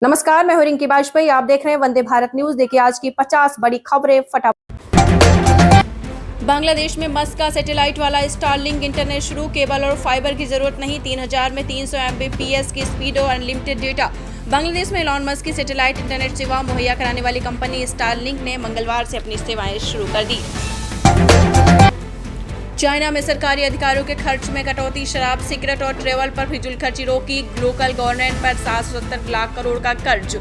नमस्कार, मैं हूं रिंकी बाजपेयी। आप देख रहे हैं वंदे भारत न्यूज। देखिए आज की 50 बड़ी खबरें फटाफट। बांग्लादेश में मस्क का सैटेलाइट वाला स्टारलिंक इंटरनेट शुरू। केबल और फाइबर की जरूरत नहीं। 3000 में 300 Mbps की स्पीड और अनलिमिटेड डेटा। बांग्लादेश में एलॉन मस्क की सैटेलाइट इंटरनेट सेवा मुहैया कराने वाली कंपनी स्टारलिंक ने मंगलवार से अपनी सेवाएं शुरू कर दी। चाइना में सरकारी अधिकारियों के खर्च में कटौती। शराब, सिगरेट और ट्रेवल पर फिजूलखर्ची रोकी। लोकल गवर्नमेंट पर 770 लाख करोड़ का कर्ज।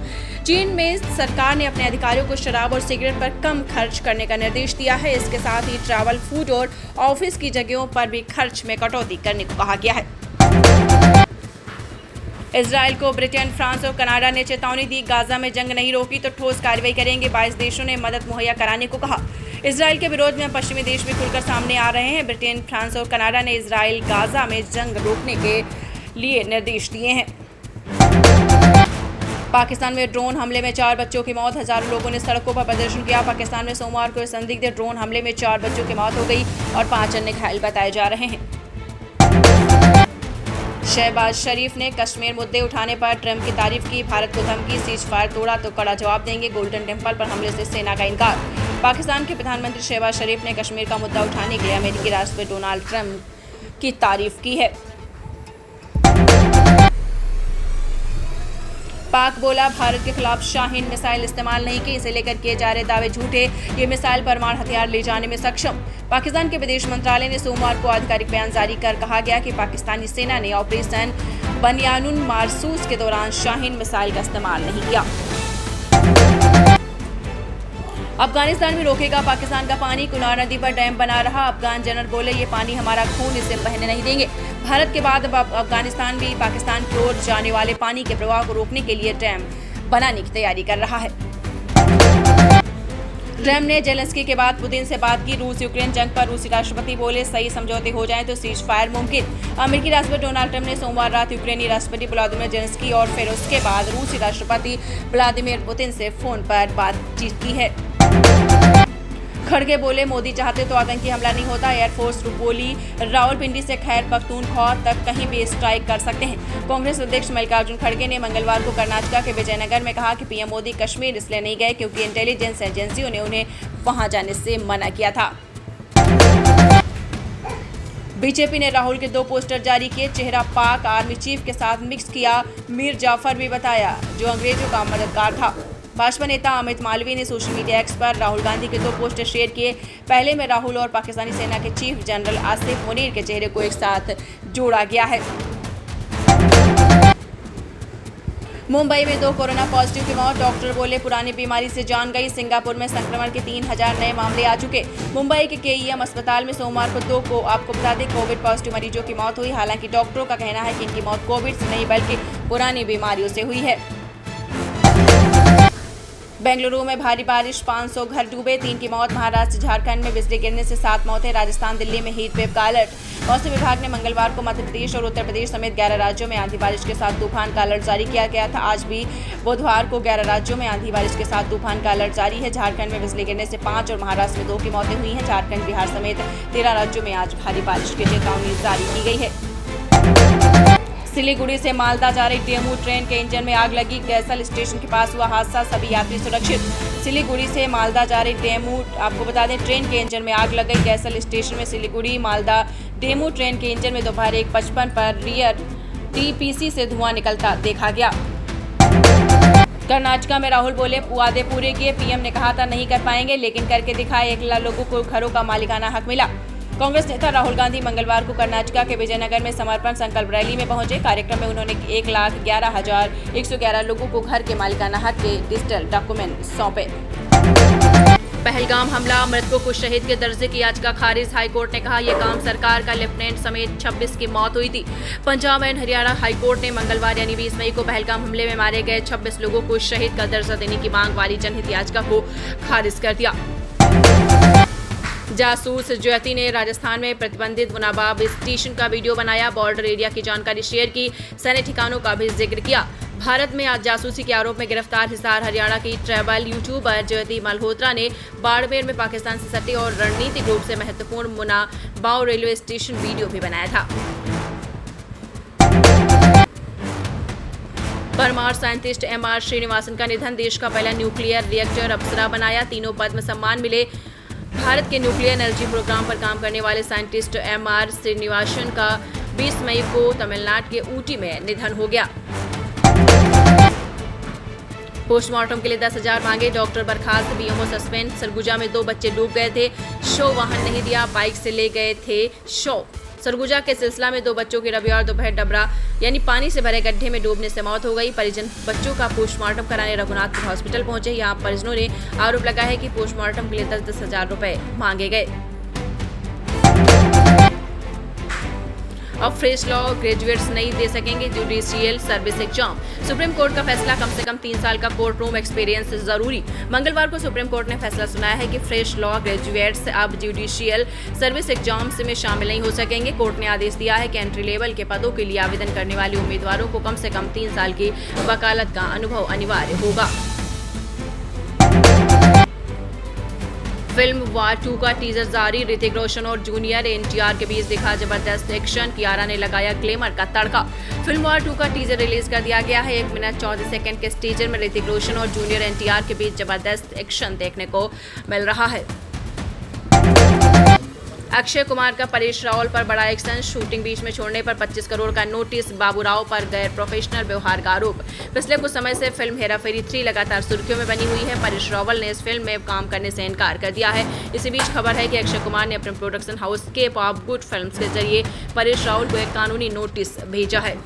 चीन में सरकार ने अपने अधिकारियों को शराब और सिगरेट पर कम खर्च करने का निर्देश दिया है। इसके साथ ही ट्रैवल, फूड और ऑफिस की जगहों पर भी खर्च में कटौती करने को कहा गया है। इजराइल को ब्रिटेन, फ्रांस और कनाडा ने चेतावनी दी। गाजा में जंग नहीं रोकी तो ठोस कार्रवाई करेंगे। 22 देशों ने मदद मुहैया कराने को कहा। इजराइल के विरोध में पश्चिमी देश भी खुलकर सामने आ रहे हैं। ब्रिटेन, फ्रांस और कनाडा ने इजराइल गाजा में जंग रोकने के लिए निर्देश दिए हैं। पाकिस्तान में ड्रोन हमले में 4 बच्चों की मौत। हजारों लोगों ने सड़कों पर प्रदर्शन किया। पाकिस्तान में सोमवार को संदिग्ध ड्रोन हमले में 4 बच्चों की मौत हो गई और 5 अन्य घायल बताए जा रहे हैं। शहबाज शरीफ ने कश्मीर मुद्दे उठाने पर ट्रंप की तारीफ की। भारत को धमकी, सीज फायर तोड़ा तो कड़ा जवाब देंगे। गोल्डन टेम्पल पर हमले से सेना का इनकार। पाकिस्तान के प्रधानमंत्री शहबाज शरीफ ने कश्मीर का मुद्दा उठाने के लिए अमेरिकी राष्ट्रपति डोनाल्ड ट्रंप की तारीफ की है। पाक बोला, भारत के खिलाफ शाहीन मिसाइल इस्तेमाल नहीं की। इसे लेकर किए जा रहे दावे झूठे। ये मिसाइल परमाणु हथियार ले जाने में सक्षम। पाकिस्तान के विदेश मंत्रालय ने सोमवार को आधिकारिक बयान जारी कर कहा गया कि पाकिस्तानी सेना ने ऑपरेशन बनियानुन मारसूस के दौरान शाहीन मिसाइल का इस्तेमाल नहीं किया। अफगानिस्तान में रोकेगा पाकिस्तान का पानी। कुनार नदी पर डैम बना रहा। अफगान जनरल बोले, ये पानी हमारा खून, इसे बहने नहीं देंगे। भारत के बाद अब अफगानिस्तान भी पाकिस्तान की ओर जाने वाले पानी के प्रवाह को रोकने के लिए डैम बनाने की तैयारी कर रहा है। ट्रंप ने जेलेंस्की के बाद पुतिन से बात की। रूस यूक्रेन जंग पर रूसी राष्ट्रपति बोले, सही समझौते हो जाएं तो सीज फायर मुमकिन। अमेरिकी राष्ट्रपति डोनाल्ड ट्रंप ने सोमवार रात यूक्रेनी राष्ट्रपति व्लादिमीर जेलेंस्की और फिर उसके बाद रूसी राष्ट्रपति व्लादिमीर पुतिन से फोन पर बातचीत की है। खड़गे बोले, मोदी चाहते तो आतंकी हमला नहीं होता। एयरफोर्स बोली, रावलपिंडी से खैर पख्तूनख्वा तक कहीं भी स्ट्राइक कर सकते हैं। कांग्रेस अध्यक्ष मल्लिकार्जुन खड़गे ने मंगलवार को कर्नाटक के विजयनगर में कहा कि पीएम मोदी कश्मीर इसलिए नहीं गए क्योंकि इंटेलिजेंस एजेंसियों ने उन्हें वहां जाने से मना किया था। बीजेपी ने राहुल के 2 पोस्टर जारी किए। चेहरा पाक आर्मी चीफ के साथ मिक्स किया। मीर जाफर भी बताया, जो अंग्रेजों का मददगार था। भाजपा नेता अमित मालवीय ने सोशल मीडिया एक्स पर राहुल गांधी के 2 पोस्टर शेयर किए। पहले में राहुल और पाकिस्तानी सेना के चीफ जनरल आसिफ मुनीर के चेहरे को एक साथ जोड़ा गया है। मुंबई में 2 कोरोना पॉजिटिव की मौत। डॉक्टर बोले, पुरानी बीमारी से जान गई। सिंगापुर में संक्रमण के 3000 नए मामले आ चुके। मुंबई के केईएम अस्पताल में सोमवार को 2 को आपको बता दें कोविड पॉजिटिव मरीजों की मौत हुई। हालांकि डॉक्टरों का कहना है कि इनकी मौत कोविड से नहीं बल्कि पुरानी बीमारियों से हुई है। बेंगलुरु में भारी बारिश, 500 घर डूबे, 3 की मौत। महाराष्ट्र, झारखंड में बिजली गिरने से 7 मौतें। राजस्थान, दिल्ली में हीट वेव का अलर्ट। मौसम विभाग ने मंगलवार को मध्य प्रदेश और उत्तर प्रदेश समेत 11 राज्यों में आंधी बारिश के साथ तूफान का अलर्ट जारी किया गया था। आज भी बुधवार को 11 राज्यों में आंधी बारिश के साथ तूफान का अलर्ट जारी है। झारखंड में बिजली गिरने से 5 और महाराष्ट्र में 2 की मौतें हुई हैं। झारखंड, बिहार समेत 13 राज्यों में आज भारी बारिश की चेतावनी जारी की गई है। सिलीगुड़ी से मालदा जा रही डेमू ट्रेन के इंजन में आग लगी। गैसल स्टेशन के पास हुआ हादसा, सभी यात्री सुरक्षित। सिलीगुड़ी से मालदा जा रही डेमू, आपको बता दें, ट्रेन के इंजन में आग लग गई। गैसल स्टेशन में सिलीगुड़ी मालदा डेमू ट्रेन के इंजन में दोपहर 1:55 पर रियर टीपीसी से धुआं निकलता देखा गया। कर्नाटक में राहुल बोले, वादे पूरे किए। पीएम ने कहा था नहीं कर पाएंगे, लेकिन करके दिखाए। 1 लाख लोगों को घरों का मालिकाना हक मिला। कांग्रेस नेता राहुल गांधी मंगलवार को कर्नाटक के विजयनगर में समर्पण संकल्प रैली में पहुंचे। कार्यक्रम में उन्होंने 1,11,111 लोगों को घर के मालिकाना हक के डिजिटल डॉक्यूमेंट सौंपे। पहलगाम हमला, मृतकों को शहीद के दर्जे की याचिका खारिज। हाईकोर्ट ने कहा, यह काम सरकार का। लेफ्टिनेंट समेत 26 की मौत हुई थी। पंजाब एंड हरियाणा हाईकोर्ट ने मंगलवार यानी 20 मई को पहलगाम हमले में मारे गए 26 लोगों को शहीद का दर्जा देने की मांग वाली जनहित याचिका को खारिज कर दिया। जासूस ज्योति ने राजस्थान में प्रतिबंधित मुनाबाब स्टेशन का वीडियो बनाया। बॉर्डर एरिया की जानकारी शेयर की। सैन्य ठिकानों का भी जिक्र किया। भारत में आज जासूसी के आरोप में गिरफ्तार हिसार हरियाणा की ट्रैवल यूट्यूबर ज्योति मल्होत्रा ने बाड़मेर में पाकिस्तान से सटे और रणनीतिक रूप से महत्वपूर्ण मुनाबाव रेलवे स्टेशन वीडियो भी बनाया था। परमार साइंटिस्ट MR श्रीनिवासन का निधन। देश का पहला न्यूक्लियर रिएक्टर अप्सरा बनाया। तीनों पद्म सम्मान मिले। भारत के न्यूक्लियर एनर्जी प्रोग्राम पर काम करने वाले साइंटिस्ट MR श्रीनिवासन का 20 मई को तमिलनाडु के ऊटी में निधन हो गया। पोस्टमार्टम के लिए 10,000 मांगे। डॉक्टर बर्खास्त, BMO सस्पेंड। सरगुजा में 2 बच्चे डूब गए थे। शव वाहन नहीं दिया, बाइक से ले गए थे शव। सरगुजा के सिलसिला में 2 बच्चों की रविवार दोपहर डबरा यानी पानी से भरे गड्ढे में डूबने से मौत हो गई। परिजन बच्चों का पोस्टमार्टम कराने रघुनाथपुर हॉस्पिटल पहुंचे। यहां परिजनों ने आरोप लगाया है कि पोस्टमार्टम के लिए 10-10 हजार रुपए मांगे गए। अब फ्रेश लॉ ग्रेजुएट्स नहीं दे सकेंगे judicial service exam. Supreme court का फैसला, कम से कम 3 साल का कोर्ट रूम एक्सपीरियंस जरूरी। मंगलवार को सुप्रीम कोर्ट ने फैसला सुनाया है कि फ्रेश लॉ ग्रेजुएट्स अब जुडिशियल सर्विस एग्जाम्स में शामिल नहीं हो सकेंगे। कोर्ट ने आदेश दिया है कि एंट्री लेवल के पदों के लिए आवेदन करने वाले उम्मीदवारों को कम से कम 3 साल की वकालत का अनुभव अनिवार्य होगा। फिल्म वार 2 का टीजर जारी। ऋतिक रोशन और जूनियर NTR के बीच दिखा जबरदस्त एक्शन। कियारा ने लगाया ग्लैमर का तड़का। फिल्म वार 2 का टीजर रिलीज कर दिया गया है। 1 मिनट 14 सेकंड के इस टीजर में ऋतिक रोशन और जूनियर NTR के बीच जबरदस्त एक्शन देखने को मिल रहा है। अक्षय कुमार का परेश रावल पर बड़ा एक्शन। शूटिंग बीच में छोड़ने पर 25 करोड़ का नोटिस। बाबूराव पर गैर प्रोफेशनल व्यवहार का आरोप। पिछले कुछ समय से फिल्म हेरा फेरी 3 लगातार सुर्खियों में बनी हुई है। परेश रावल ने इस फिल्म में काम करने से इनकार कर दिया है। इसी बीच खबर है कि अक्षय कुमार ने अपने production house Cape of Good Films के जरिए परेश रावल को एक कानूनी नोटिस भेजा है।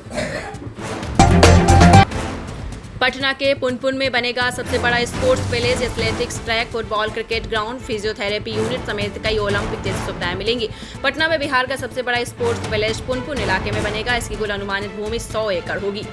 पटना के पुनपुन में बनेगा सबसे बड़ा sports village. Athletics track, football, cricket ground, physiotherapy unit समेत कई ओलंपिक जैसी सुविधाएं मिलेंगी। पटना में बिहार का सबसे बड़ा स्पोर्ट्स विलेज पुनपुन इलाके में बनेगा। इसकी कुल अनुमानित भूमि 100 एकड़ होगी।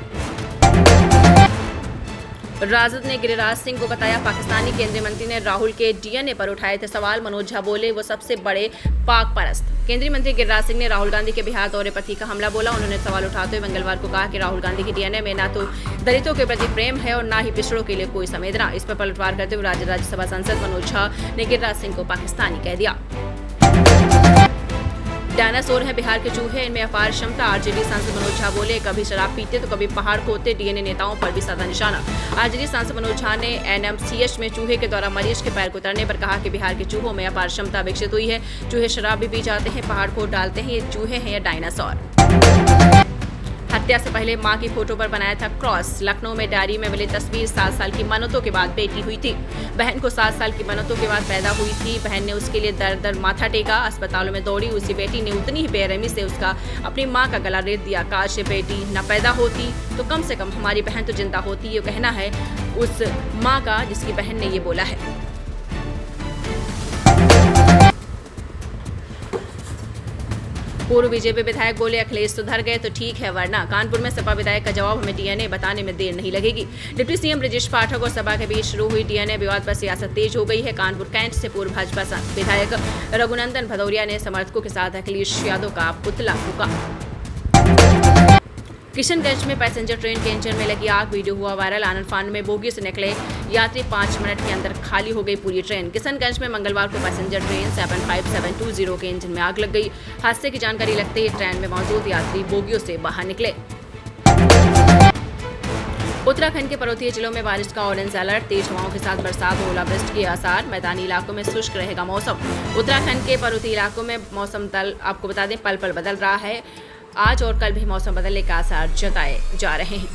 राजद ने गिरिराज सिंह को बताया। पाकिस्तानी केंद्रीय मंत्री ने राहुल के DNA पर उठाए थे सवाल। मनोज झा बोले वो सबसे बड़े पाक परस्त। केंद्रीय मंत्री गिरिराज सिंह ने राहुल गांधी के बिहार दौरे पर तीखा हमला बोला। उन्होंने सवाल उठाते हुए मंगलवार को कहा कि राहुल गांधी की DNA में न तो दलितों के प्रति प्रेम है और न ही पिछड़ों के लिए कोई संवेदना। इस पर पलटवार करते हुए राज्यसभा सांसद मनोज झा ने गिरिराज सिंह को पाकिस्तानी कह दिया। डायनासोर हैं बिहार के चूहे, इनमें अपार क्षमता। RJD सांसद मनोज झा बोले कभी शराब पीते तो कभी पहाड़ खोदते। DNA नेताओं पर भी साधा निशाना। RJD सांसद मनोज झा ने NMCH में चूहे के द्वारा मरीज के पैर को उतरने पर कहा कि बिहार के चूहों में अपार क्षमता विकसित हुई है। चूहे शराब भी पी जाते हैं, पहाड़ खोद डालते हैं। ये चूहे हैं या डायनासोर। हत्या से पहले मां की फोटो पर बनाया था क्रॉस। लखनऊ में डायरी में मिली तस्वीर। 7 साल की मन्नतों के बाद बेटी हुई थी। बहन को 7 साल की मन्नतों के बाद पैदा हुई थी। बहन ने उसके लिए दर दर माथा टेका, अस्पतालों में दौड़ी। उसी बेटी ने उतनी ही बेरहमी से उसका अपनी मां का गला रेत दिया। काश ये बेटी न पैदा होती तो कम से कम हमारी बहन तो जिंदा होती। ये कहना है उस मां का जिसकी बहन ने ये बोला है। पूर्व बीजेपी विधायक बोले अखिलेश सुधर गए तो ठीक है, वरना कानपुर में सपा विधायक का जवाब हमें DNA बताने में देर नहीं लगेगी। डिप्टी CM ब्रजेश पाठक और सपा के बीच शुरू हुई DNA विवाद पर सियासत तेज हो गई है। कानपुर कैंट से पूर्व भाजपा विधायक रघुनंदन भदौरिया ने समर्थकों के साथ अखिलेश यादव का पुतला फूंका। किशनगंज में पैसेंजर ट्रेन के इंजन में लगी आग, वीडियो हुआ वायरल। आनंद फानन में बोगी से निकले यात्री 5 मिनट के अंदर खाली हो गई पूरी ट्रेन। किशनगंज में मंगलवार को पैसेंजर ट्रेन 75720 के इंजन में आग लग गई। हादसे की जानकारी लगते ही ट्रेन में मौजूद यात्री बोगियों से बाहर निकले। उत्तराखंड के पर्वतीय जिलों में बारिश का ऑरेंज अलर्ट। तेज हवाओं के साथ बरसात और ओलावृष्टि के आसार। मैदानी इलाकों में शुष्क रहेगा मौसम। उत्तराखंड के पर्वतीय इलाकों में मौसम आपको बता दें पल पल बदल रहा है। आज और कल भी मौसम बदलने के आसार जताए जा रहे हैं।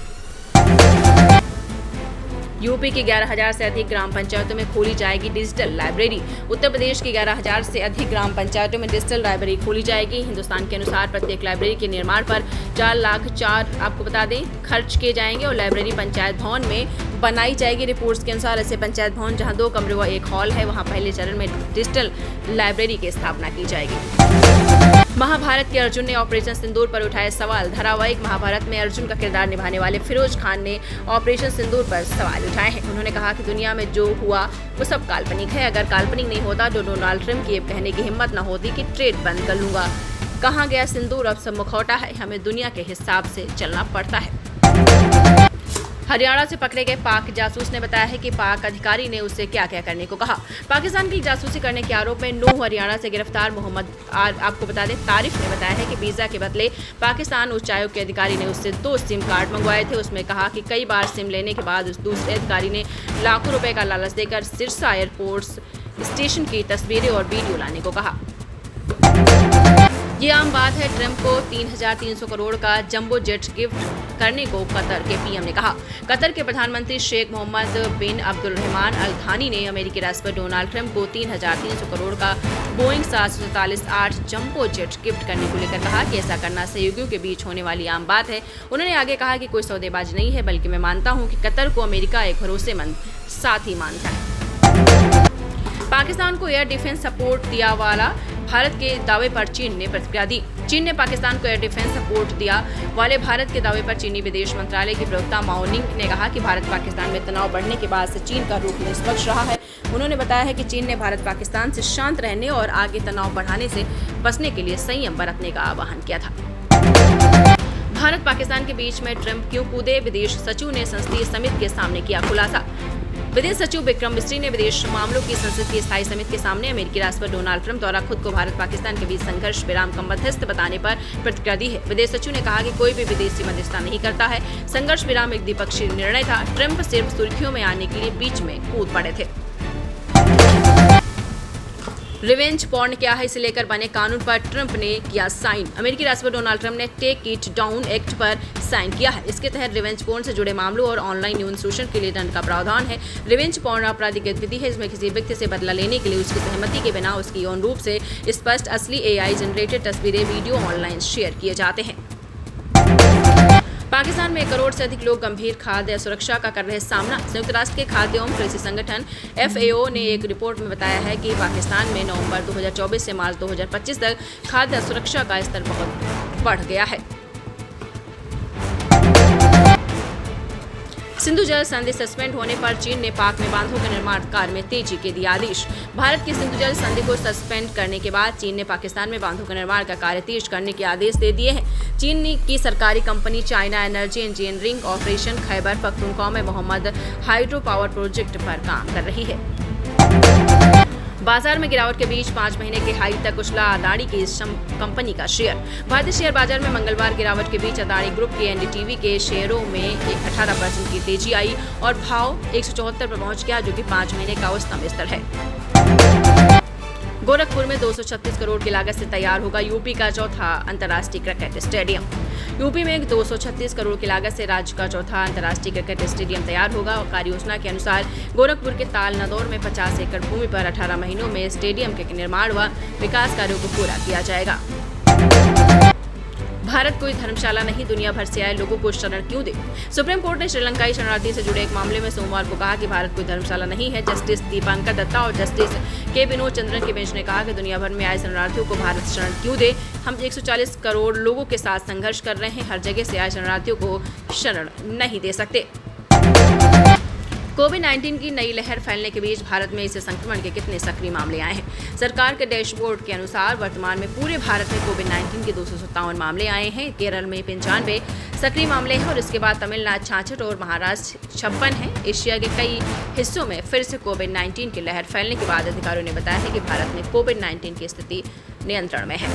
यूपी की 11,000 से अधिक ग्राम पंचायतों में खोली जाएगी डिजिटल लाइब्रेरी। उत्तर प्रदेश की 11,000 से अधिक ग्राम पंचायतों में डिजिटल लाइब्रेरी खोली जाएगी। हिंदुस्तान के अनुसार प्रत्येक लाइब्रेरी के निर्माण पर 4 लाख आपको बता दें खर्च किए जाएंगे और लाइब्रेरी पंचायत भवन में बनाई जाएगी। रिपोर्ट्स के अनुसार ऐसे पंचायत भवन जहां 2 कमरे व 1 हॉल है वहां पहले चरण में डिजिटल लाइब्रेरी की स्थापना की जाएगी। महाभारत के अर्जुन ने ऑपरेशन सिंदूर पर उठाए सवाल। धारावाहिक महाभारत में अर्जुन का किरदार निभाने वाले फिरोज खान ने ऑपरेशन सिंदूर पर सवाल उठाए हैं। उन्होंने कहा कि दुनिया में जो हुआ वो सब काल्पनिक है। अगर काल्पनिक नहीं होता तो डोनाल्ड ट्रंप की ये कहने की हिम्मत न होती कि ट्रेड बंद कर लूंगा। कहाँ गया सिंदूर, अब सब मुखौटा है। हमें दुनिया के हिसाब से चलना पड़ता है। हरियाणा से पकड़े गए पाक जासूस ने बताया है कि पाक अधिकारी ने उससे क्या क्या करने को कहा। पाकिस्तान की जासूसी करने के आरोप में 9 हरियाणा से गिरफ्तार मोहम्मद आपको बता दें तारिफ ने बताया है कि वीजा के बदले पाकिस्तान उच्चायोग के अधिकारी ने उससे 2 सिम कार्ड मंगवाए थे। उसमें कहा कि कई बार सिम लेने के बाद उस दूसरे अधिकारी ने लाखों रुपए का लालच देकर सिरसा एयरपोर्ट स्टेशन की तस्वीरें और वीडियो लाने को कहा। ये आम बात है। ट्रंप को 3,300 करोड़ का जंबो जेट गिफ्ट करने को कतर के पीएम ने कहा। कतर के प्रधानमंत्री शेख मोहम्मद बिन अब्दुलरहमान अल थानी ने अमेरिकी राष्ट्रपति डोनाल्ड ट्रंप को 3,300 करोड़ का बोइंग 747-8 जंबो जेट गिफ्ट करने को लेकर कहा कि ऐसा करना सहयोगियों के बीच होने वाली आम बात है। उन्होंने आगे कहा कि कोई सौदेबाजी नहीं है, बल्कि मैं मानता हूं कि कतर को अमेरिका एक भरोसेमंद साथी मानता है। पाकिस्तान को एयर डिफेंस सपोर्ट दिया वाला भारत के दावे पर चीन ने प्रतिक्रिया दी। चीन ने पाकिस्तान को एयर डिफेंस सपोर्ट दिया वाले भारत के दावे पर चीनी विदेश मंत्रालय के प्रवक्ता माओ निंग ने कहा कि भारत पाकिस्तान में तनाव बढ़ने के बाद से चीन का रुख निष्पक्ष रहा है। उन्होंने बताया है कि चीन ने भारत पाकिस्तान से शांत रहने और आगे तनाव बढ़ाने से बचने के लिए संयम बरतने का आह्वान किया था। भारत पाकिस्तान के बीच में ट्रंप क्यों कूदे, विदेश सचिव ने संसदीय समिति के सामने किया खुलासा। विदेश सचिव विक्रम मिस्री ने विदेश मामलों की संसद की स्थायी समिति के सामने अमेरिकी राष्ट्रपति डोनाल्ड ट्रंप द्वारा खुद को भारत पाकिस्तान के बीच संघर्ष विराम का मध्यस्थ बताने पर प्रतिक्रिया दी है। विदेश सचिव ने कहा कि कोई भी विदेशी मध्यस्थता नहीं करता है। संघर्ष विराम एक द्विपक्षीय निर्णय था। ट्रंप सिर्फ सुर्खियों में आने के लिए बीच में कूद पड़े थे। रिवेंज पॉर्न क्या है, इसे लेकर बने कानून पर ट्रंप ने किया साइन। अमेरिकी राष्ट्रपति डोनाल्ड ट्रंप ने टेक इट डाउन एक्ट पर साइन किया है। इसके तहत रिवेंज पॉर्न से जुड़े मामलों और ऑनलाइन यौन शोषण के लिए दंड का प्रावधान है। रिवेंज पॉर्न आपराधिक गतिविधि है, इसमें किसी व्यक्ति से बदला लेने के लिए उसकी सहमति के बिना उसकी यौन रूप से स्पष्ट असली AI जनरेटेड तस्वीरें, वीडियो ऑनलाइन शेयर किए जाते हैं। पाकिस्तान में 1 करोड़ से अधिक लोग गंभीर खाद्य सुरक्षा का कर रहे सामना। संयुक्त राष्ट्र के खाद्य एवं कृषि संगठन FAO ने एक रिपोर्ट में बताया है कि पाकिस्तान में नवंबर 2024 से मार्च 2025 तक खाद्य सुरक्षा का स्तर बहुत बढ़ गया है। सिंधु जल संधि सस्पेंड होने पर चीन ने पाक में बांधों के निर्माण कार्य में तेजी के दिए आदेश। भारत की सिंधु जल संधि को सस्पेंड करने के बाद चीन ने पाकिस्तान में बांधों के निर्माण का कार्य तेज करने के आदेश दे दिए हैं। चीन की सरकारी company China energy engineering operation Khyber Pakhtunkhwa में मोहम्मद हाइड्रो पावर प्रोजेक्ट पर काम कर रही है। बाजार में गिरावट के बीच 5 महीने के हाई तक उछला अदानी की कंपनी का शेयर। भारतीय शेयर बाजार में मंगलवार गिरावट के बीच अदानी ग्रुप के NDTV के शेयरों में 18% की तेजी आई और भाव 174 पर पहुंच गया, जो कि 5 महीने का उच्चतम स्तर है। गोरखपुर में 236 करोड़ की लागत से तैयार होगा यूपी का चौथा अंतर्राष्ट्रीय क्रिकेट स्टेडियम। यूपी में 236 करोड़ की लागत से राज्य का चौथा अंतर्राष्ट्रीय क्रिकेट स्टेडियम तैयार होगा और कार्य योजना के अनुसार गोरखपुर के ताल नदौर में 50 एकड़ भूमि पर 18 महीनों में स्टेडियम के निर्माण व विकास कार्यों को पूरा किया जाएगा। भारत कोई धर्मशाला नहीं, दुनिया भर से आए लोगों को शरण क्यों दे। सुप्रीम कोर्ट ने श्रीलंकाई शरणार्थी से जुड़े एक मामले में सोमवार को कहा कि भारत कोई धर्मशाला नहीं है। जस्टिस दीपांकर दत्ता और जस्टिस के विनोद चंद्रन की बेंच ने कहा कि दुनिया भर में आए शरणार्थियों को भारत शरण क्यों दे। हम 140 करोड़ लोगों के साथ संघर्ष कर रहे हैं, हर जगह से आए शरणार्थियों को शरण नहीं दे सकते। कोविड-19 की नई लहर फैलने के बीच भारत में इस संक्रमण के कितने सक्रिय मामले आए हैं। सरकार के डैशबोर्ड के अनुसार वर्तमान में पूरे भारत में कोविड-19 के 257 मामले आए हैं। केरल में 95 सक्रिय मामले हैं और इसके बाद तमिलनाडु 66 और महाराष्ट्र 56 हैं। एशिया के कई हिस्सों में फिर से कोविड-19 की लहर फैलने के बाद अधिकारियों ने बताया है कि भारत में कोविड-19 की स्थिति नियंत्रण में है।